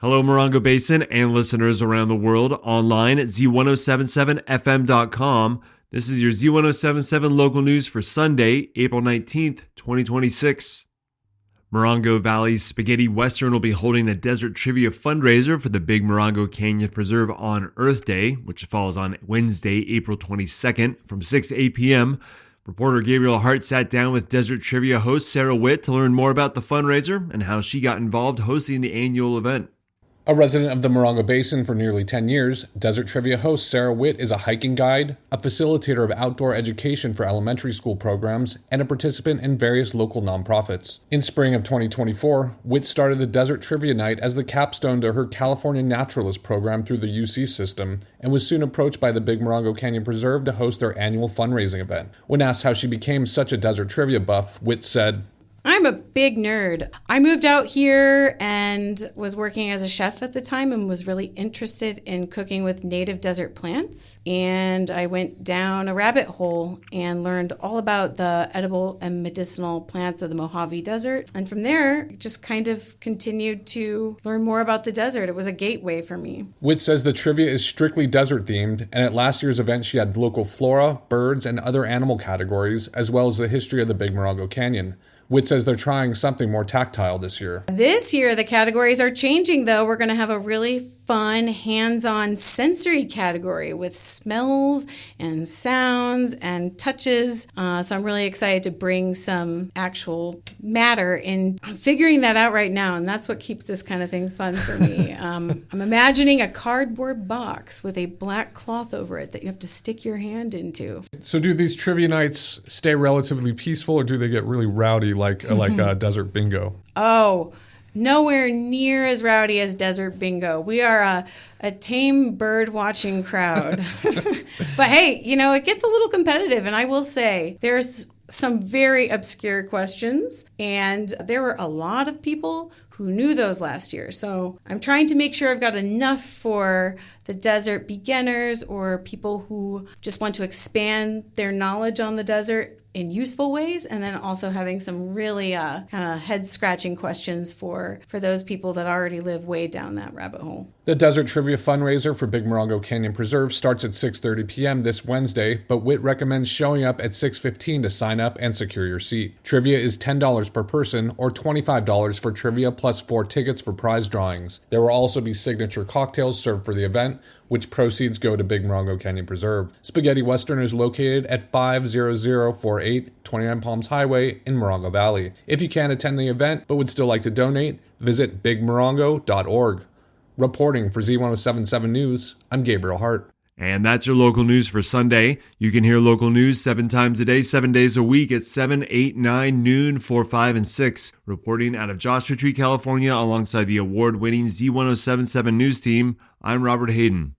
Hello, Morongo Basin and listeners around the world online at Z107.7fm.com. This is your Z107.7 local news for Sunday, April 19th, 2026. Morongo Valley's Spaghetti Western will be holding a desert trivia fundraiser for the Big Morongo Canyon Preserve on Earth Day, which falls on Wednesday, April 22nd from 6 to 8 p.m. Reporter Gabriel Hart sat down with desert trivia host Sarah Witt to learn more about the fundraiser and how she got involved hosting the annual event. A resident of the Morongo Basin for nearly 10 years, desert trivia host Sarah Witt is a hiking guide, a facilitator of outdoor education for elementary school programs, and a participant in various local nonprofits. In spring of 2024, Witt started the Desert Trivia Night as the capstone to her California Naturalist program through the UC system, and was soon approached by the Big Morongo Canyon Preserve to host their annual fundraising event. When asked how she became such a desert trivia buff, Witt said, I'm a big nerd. I moved out here and was working as a chef at the time and was really interested in cooking with native desert plants. And I went down a rabbit hole and learned all about the edible and medicinal plants of the Mojave Desert. And from there, just kind of continued to learn more about the desert. It was a gateway for me. Witt says the trivia is strictly desert themed, and at last year's event she had local flora, birds, and other animal categories, as well as the history of the Big Morongo Canyon. Witt says they're trying something more tactile this year. This year, the categories are changing, though. We're going to have a really fun, hands-on sensory category with smells and sounds and touches. So I'm really excited to bring some actual matter in figuring that out right now, and that's what keeps this kind of thing fun for me. I'm imagining a cardboard box with a black cloth over it that you have to stick your hand into. So do these trivia nights stay relatively peaceful, or do they get really rowdy like Desert Bingo? Oh, nowhere near as rowdy as Desert Bingo. We are a tame bird watching crowd. But hey, it gets a little competitive, and I will say there's some very obscure questions, and there were a lot of people who knew those last year. So I'm trying to make sure I've got enough for the desert beginners or people who just want to expand their knowledge on the desert in useful ways, and then also having some really kind of head-scratching questions for those people that already live way down that rabbit hole. The Desert Trivia fundraiser for Big Morongo Canyon Preserve starts at 6:30 p.m. this Wednesday, but Witt recommends showing up at 6:15 to sign up and secure your seat. Trivia is $10 per person, or $25 for trivia plus 4 tickets for prize drawings. There will also be signature cocktails served for the event, which proceeds go to Big Morongo Canyon Preserve. Spaghetti Western is located at 50048 29 Palms Highway in Morongo Valley. If you can't attend the event but would still like to donate, visit bigmorongo.org. Reporting for Z107.7 News, I'm Gabriel Hart. And that's your local news for Sunday. You can hear local news 7 times a day, 7 days a week at 7, 8, 9, noon, 4, 5, and 6. Reporting out of Joshua Tree, California, alongside the award-winning Z107.7 News team, I'm Robert Hayden.